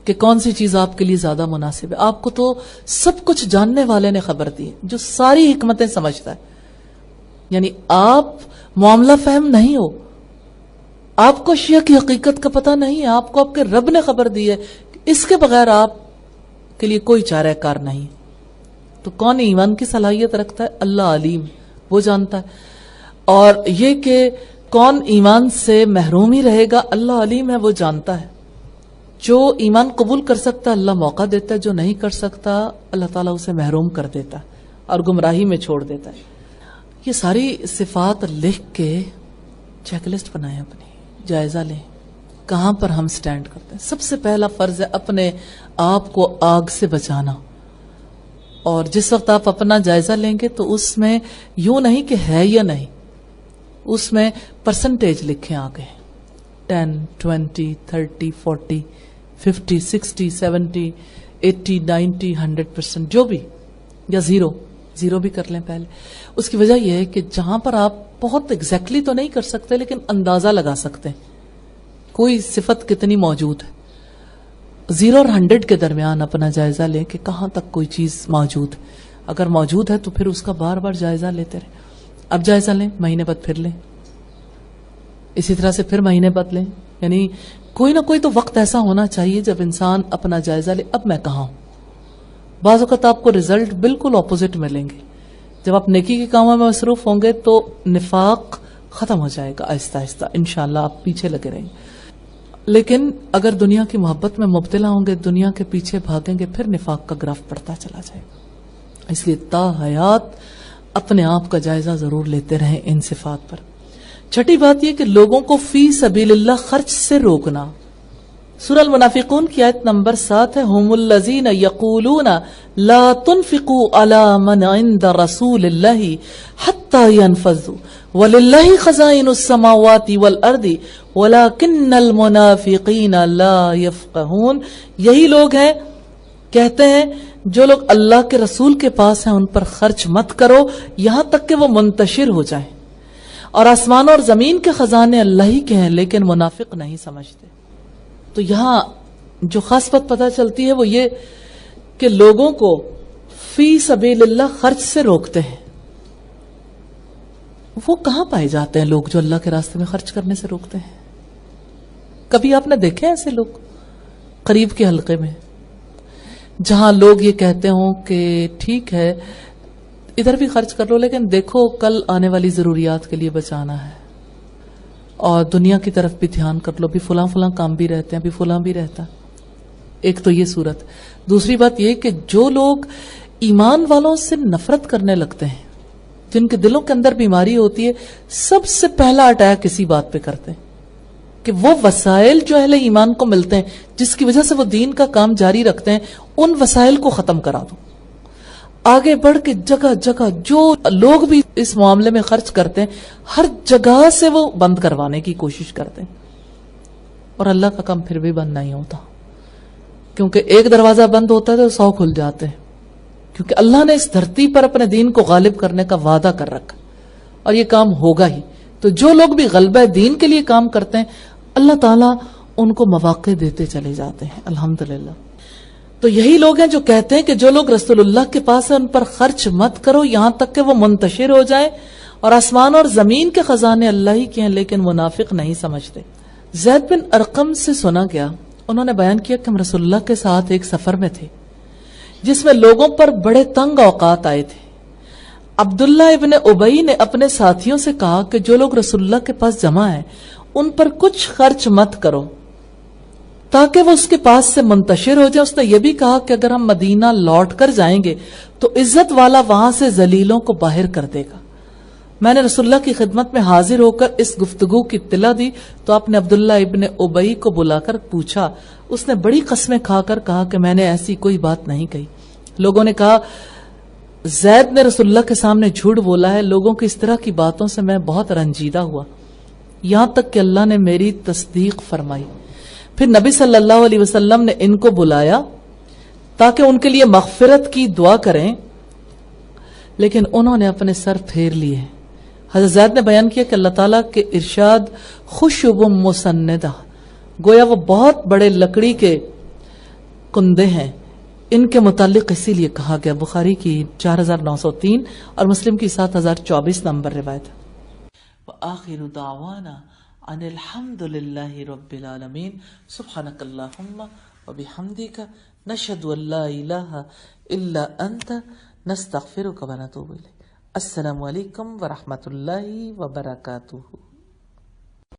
S1: کہ کون سی چیز آپ کے لیے زیادہ مناسب ہے؟ آپ کو تو سب کچھ جاننے والے نے خبر دی ہے جو ساری حکمتیں سمجھتا ہے. یعنی آپ معاملہ فہم نہیں ہو، آپ کو شیعہ کی حقیقت کا پتہ نہیں ہے، آپ کو آپ کے رب نے خبر دی ہے، اس کے بغیر آپ کے لیے کوئی چارہ کار نہیں. تو کون ایمان کی صلاحیت رکھتا ہے؟ اللہ علیم، وہ جانتا ہے. اور یہ کہ کون ایمان سے محرومی رہے گا، اللہ علیم ہے، وہ جانتا ہے. جو ایمان قبول کر سکتا ہے اللہ موقع دیتا ہے، جو نہیں کر سکتا اللہ تعالیٰ اسے محروم کر دیتا ہے اور گمراہی میں چھوڑ دیتا ہے. یہ ساری صفات لکھ کے چیک لسٹ بنائیں، اپنی جائزہ لیں کہاں پر ہم سٹینڈ کرتے ہیں. سب سے پہلا فرض ہے اپنے آپ کو آگ سے بچانا. اور جس وقت آپ اپنا جائزہ لیں گے تو اس میں یوں نہیں کہ ہے یا نہیں، اس میں پرسنٹیج لکھیں آگے، 10 20 30 40 50 60 70 80 90 100%، جو بھی، یا زیرو بھی کر لیں پہلے. اس کی وجہ یہ ہے کہ جہاں پر آپ بہت ایگزیکٹلی تو نہیں کر سکتے لیکن اندازہ لگا سکتے ہیں کوئی صفت کتنی موجود ہے. 0 اور 100 کے درمیان اپنا جائزہ لیں کہ کہاں تک کوئی چیز موجود ہے. اگر موجود ہے تو پھر اس کا بار بار جائزہ لیتے رہیں. اب جائزہ لیں، مہینے بعد پھر لیں، اسی طرح سے پھر مہینے بعد لیں. یعنی کوئی نہ کوئی تو وقت ایسا ہونا چاہیے جب انسان اپنا جائزہ لے اب میں کہاں ہوں. بعض اوقات آپ کو رزلٹ بالکل اپوزٹ ملیں گے. جب آپ نیکی کے کاموں میں مصروف ہوں گے تو نفاق ختم ہو جائے گا آہستہ آہستہ، انشاءاللہ آپ پیچھے لگے رہیں گے. لیکن اگر دنیا کی محبت میں مبتلا ہوں گے، دنیا کے پیچھے بھاگیں گے، پھر نفاق کا گراف بڑھتا چلا جائے گا. اس لیے تا حیات اپنے آپ کا جائزہ ضرور لیتے رہیں ان صفات پر. چھٹی بات یہ کہ لوگوں کو فی سبیل اللہ خرچ سے روکنا. سورہ المنافقون کی آیت نمبر 7 ہے ہم الذین یقولون لا تنفقوا علی من عند رسول اللہ حتی ینفضوا وللہ خزائن السماوات والارض ولکن المنافقین لا یفقہون. یہی لوگ ہیں، کہتے ہیں جو لوگ اللہ کے رسول کے پاس ہیں ان پر خرچ مت کرو یہاں تک کہ وہ منتشر ہو جائیں، اور آسمان اور زمین کے خزانے اللہ ہی کے ہیں لیکن منافق نہیں سمجھتے. تو یہاں جو خاص بات پتہ چلتی ہے وہ یہ کہ لوگوں کو فی سبیل اللہ خرچ سے روکتے ہیں. وہ کہاں پائے جاتے ہیں لوگ جو اللہ کے راستے میں خرچ کرنے سے روکتے ہیں؟ کبھی آپ نے دیکھے ایسے لوگ قریب کے حلقے میں جہاں لوگ یہ کہتے ہوں کہ ٹھیک ہے ادھر بھی خرچ کر لو لیکن دیکھو کل آنے والی ضروریات کے لیے بچانا ہے، اور دنیا کی طرف بھی دھیان کر لو، بھی فلاں کام بھی رہتے ہیں، بھی فلاں بھی رہتا. ایک تو یہ صورت. دوسری بات یہ کہ جو لوگ ایمان والوں سے نفرت کرنے لگتے ہیں, جن کے دلوں کے اندر بیماری ہوتی ہے, سب سے پہلا اٹیک اسی بات پہ کرتے ہیں کہ وہ وسائل جو اہل ایمان کو ملتے ہیں, جس کی وجہ سے وہ دین کا کام جاری رکھتے ہیں, ان وسائل کو ختم کرا دو. آگے بڑھ کے جگہ جگہ جو لوگ بھی اس معاملے میں خرچ کرتے ہیں, ہر جگہ سے وہ بند کروانے کی کوشش کرتے ہیں. اور اللہ کا کام پھر بھی بند نہیں ہوتا, کیونکہ ایک دروازہ بند ہوتا ہے تو 100 کھل جاتے ہیں, کیونکہ اللہ نے اس دھرتی پر اپنے دین کو غالب کرنے کا وعدہ کر رکھا, اور یہ کام ہوگا ہی. تو جو لوگ بھی غلبہ دین کے لیے کام کرتے ہیں, اللہ تعالیٰ ان کو مواقع دیتے چلے جاتے ہیں, الحمدللہ. تو یہی لوگ ہیں جو کہتے ہیں کہ جو لوگ رسول اللہ کے پاس ہیں ان پر خرچ مت کرو یہاں تک کہ وہ منتشر ہو جائیں, اور آسمان اور زمین کے خزانے اللہ ہی کے ہیں, لیکن منافق نہیں سمجھتے. زید بن ارقم سے سنا گیا, انہوں نے بیان کیا کہ ہم رسول اللہ کے ساتھ ایک سفر میں تھے جس میں لوگوں پر بڑے تنگ اوقات آئے تھے. عبداللہ ابن ابئی نے اپنے ساتھیوں سے کہا کہ جو لوگ رسول اللہ کے پاس جمع ہیں ان پر کچھ خرچ مت کرو تاکہ وہ اس کے پاس سے منتشر ہو جائے. اس نے یہ بھی کہا کہ اگر ہم مدینہ لوٹ کر جائیں گے تو عزت والا وہاں سے ذلیلوں کو باہر کر دے گا. میں نے رسول اللہ کی خدمت میں حاضر ہو کر اس گفتگو کی اطلاع دی تو آپ نے عبداللہ ابن ابئی کو بلا کر پوچھا. اس نے بڑی قسمیں کھا کر کہا کہ میں نے ایسی کوئی بات نہیں کہی. لوگوں نے کہا زید نے رسول اللہ کے سامنے جھوٹ بولا ہے. لوگوں کی اس طرح کی باتوں سے میں بہت رنجیدہ ہوا, یہاں تک کہ اللہ نے میری تصدیق فرمائی. پھر نبی صلی اللہ علیہ وسلم نے ان کو بلایا تاکہ ان کے لیے مغفرت کی دعا کریں, لیکن انہوں نے اپنے سر پھیر لیے. حضرت زید نے بیان کیا کہ اللہ تعالیٰ کے ارشاد خشب مسندہ, گویا وہ بہت بڑے لکڑی کے کندے ہیں, ان کے متعلق اسی لیے کہا گیا. بخاری کی 4903 اور مسلم کی 7024 نمبر روایت. وآخر دعوانا ان الحمد للہ رب العالمین. سبحانک اللہم وبحمدک نشہد ان لا الہ الا انت نستغفرک ونتوب الیک. السلام علیکم ورحمۃ اللہ وبرکاتہ.